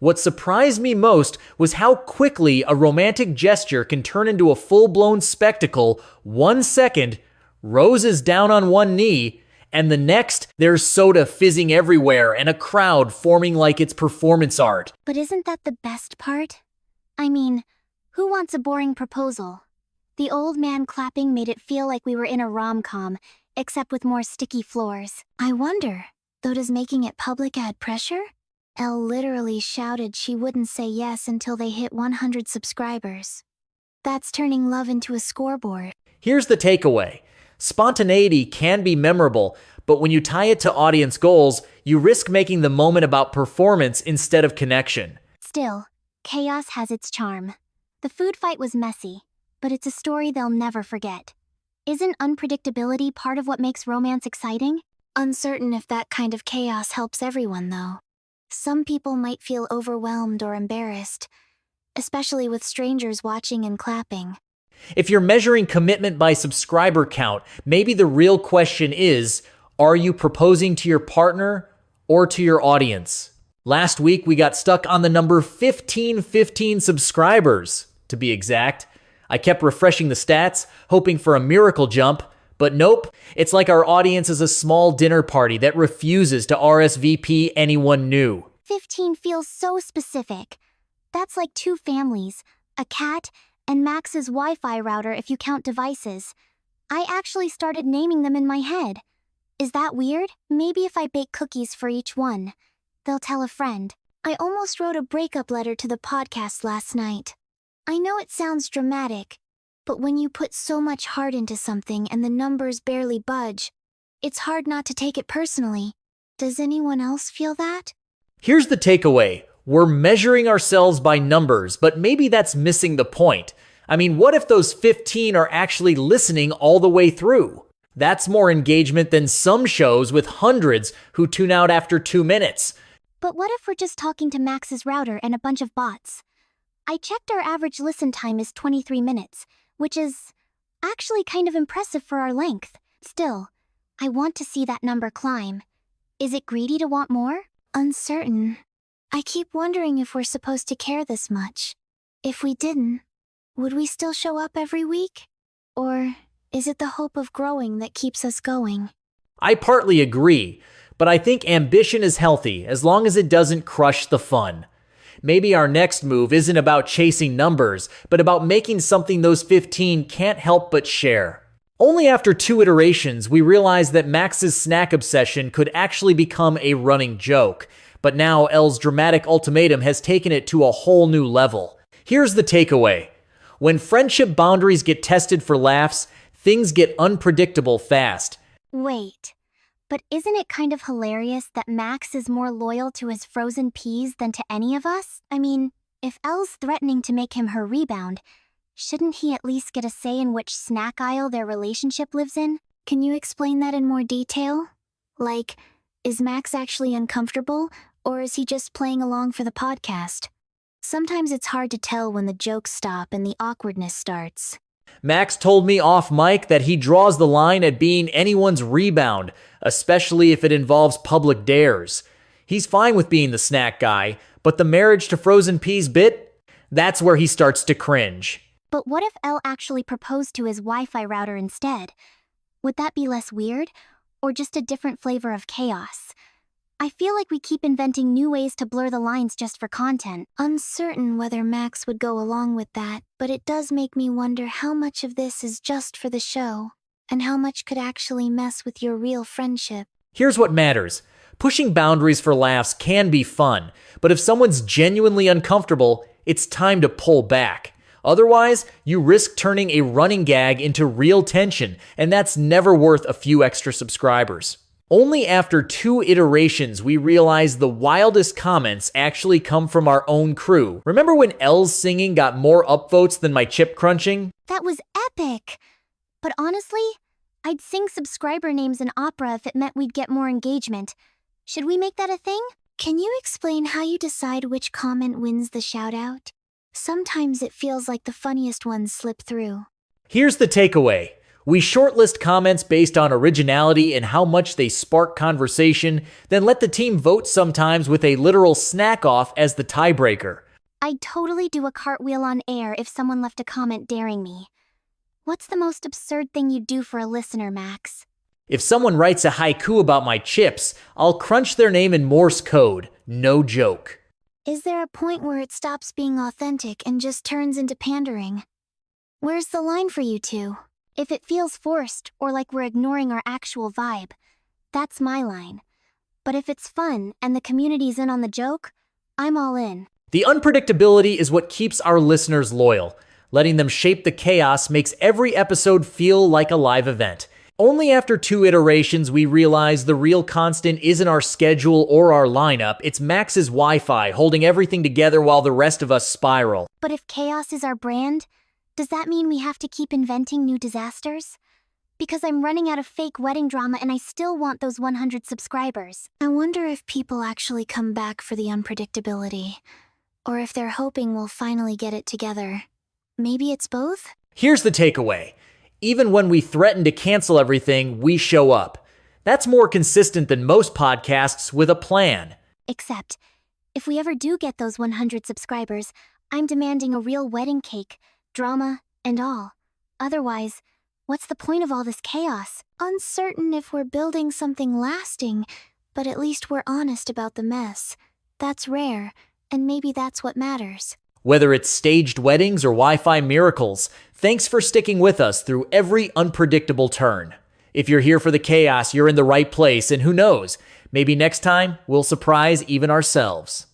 What surprised me most was how quickly a romantic gesture can turn into a full-blown spectacle. 1 second, Rose is down on one knee, and the next, there's soda fizzing everywhere and a crowd forming like it's performance art. But isn't that the best part? I mean, who wants a boring proposal? The old man clapping made it feel like we were in a rom-com, except with more sticky floors. I wonder, though, does making it public add pressure? Elle literally shouted she wouldn't say yes until they hit 100 subscribers. That's turning love into a scoreboard. Here's the takeaway. Spontaneity can be memorable, but when you tie it to audience goals, you risk making the moment about performance instead of connection. Still, chaos has its charm. The food fight was messy, but it's a story they'll never forget. Isn't unpredictability part of what makes romance exciting? Uncertain if that kind of chaos helps everyone, though. Some people might feel overwhelmed or embarrassed, especially with strangers watching and clapping. If you're measuring commitment by subscriber count, maybe the real question is, are you proposing to your partner or to your audience? Last week, we got stuck on the number 1515 subscribers, to be exact. I kept refreshing the stats, hoping for a miracle jump, but nope, it's like our audience is a small dinner party that refuses to RSVP anyone new. 15 feels so specific. That's like 2 families, a cat, and Max's Wi-Fi router if you count devices. I actually started naming them in my head. Is that weird? Maybe if I bake cookies for each one, they'll tell a friend. I almost wrote a breakup letter to the podcast last night. I know it sounds dramatic, but when you put so much heart into something and the numbers barely budge, it's hard not to take it personally. Does anyone else feel that? Here's the takeaway. We're measuring ourselves by numbers, but maybe that's missing the point. I mean, what if those 15 are actually listening all the way through? That's more engagement than some shows with hundreds who tune out after 2 minutes. But what if we're just talking to Max's router and a bunch of bots? I checked our average listen time is 23 minutes, which is actually kind of impressive for our length. Still, I want to see that number climb. Is it greedy to want more? Uncertain. I keep wondering if we're supposed to care this much. If we didn't, would we still show up every week? Or is it the hope of growing that keeps us going? I partly agree, but I think ambition is healthy as long as it doesn't crush the fun. Maybe our next move isn't about chasing numbers, but about making something those 15 can't help but share. Only after 2 iterations, we realized that Max's snack obsession could actually become a running joke, but now Elle's dramatic ultimatum has taken it to a whole new level. Here's the takeaway. When friendship boundaries get tested for laughs, things get unpredictable fast. Wait, but isn't it kind of hilarious that Max is more loyal to his frozen peas than to any of us? I mean, if Elle's threatening to make him her rebound, shouldn't he at least get a say in which snack aisle their relationship lives in? Can you explain that in more detail? Like, is Max actually uncomfortable, or is he just playing along for the podcast? Sometimes it's hard to tell when the jokes stop and the awkwardness starts. Max told me off mic that he draws the line at being anyone's rebound, especially if it involves public dares. He's fine with being the snack guy, but the marriage to frozen peas bit? That's where he starts to cringe. But what if Elle actually proposed to his Wi-Fi router instead? Would that be less weird, or just a different flavor of chaos? I feel like we keep inventing new ways to blur the lines just for content. Uncertain whether Max would go along with that, but it does make me wonder how much of this is just for the show, and how much could actually mess with your real friendship. Here's what matters. Pushing boundaries for laughs can be fun, but if someone's genuinely uncomfortable, it's time to pull back. Otherwise, you risk turning a running gag into real tension, and that's never worth a few extra subscribers. Only after 2 iterations we realized the wildest comments actually come from our own crew. Remember when Elle's singing got more upvotes than my chip crunching? That was epic! But honestly, I'd sing subscriber names in opera if it meant we'd get more engagement. Should we make that a thing? Can you explain how you decide which comment wins the shoutout? Sometimes it feels like the funniest ones slip through. Here's the takeaway. We shortlist comments based on originality and how much they spark conversation, then let the team vote sometimes with a literal snack-off as the tiebreaker. I'd totally do a cartwheel on air if someone left a comment daring me. What's the most absurd thing you'd do for a listener, Max? If someone writes a haiku about my chips, I'll crunch their name in Morse code. No joke. Is there a point where it stops being authentic and just turns into pandering? Where's the line for you two? If it feels forced or like we're ignoring our actual vibe, that's my line. But if it's fun and the community's in on the joke, I'm all in. The unpredictability is what keeps our listeners loyal. Letting them shape the chaos makes every episode feel like a live event. Only after 2 iterations we realize the real constant isn't our schedule or our lineup, it's Max's Wi-Fi holding everything together while the rest of us spiral. But if chaos is our brand, does that mean we have to keep inventing new disasters? Because I'm running out of fake wedding drama and I still want those 100 subscribers. I wonder if people actually come back for the unpredictability. Or if they're hoping we'll finally get it together. Maybe it's both? Here's the takeaway. Even when we threaten to cancel everything, we show up. That's more consistent than most podcasts with a plan. Except, if we ever do get those 100 subscribers, I'm demanding a real wedding cake, drama, and all. Otherwise, what's the point of all this chaos? Uncertain if we're building something lasting, but at least we're honest about the mess. That's rare, and maybe that's what matters. Whether it's staged weddings or Wi-Fi miracles, thanks for sticking with us through every unpredictable turn. If you're here for the chaos, you're in the right place, and who knows, maybe next time we'll surprise even ourselves.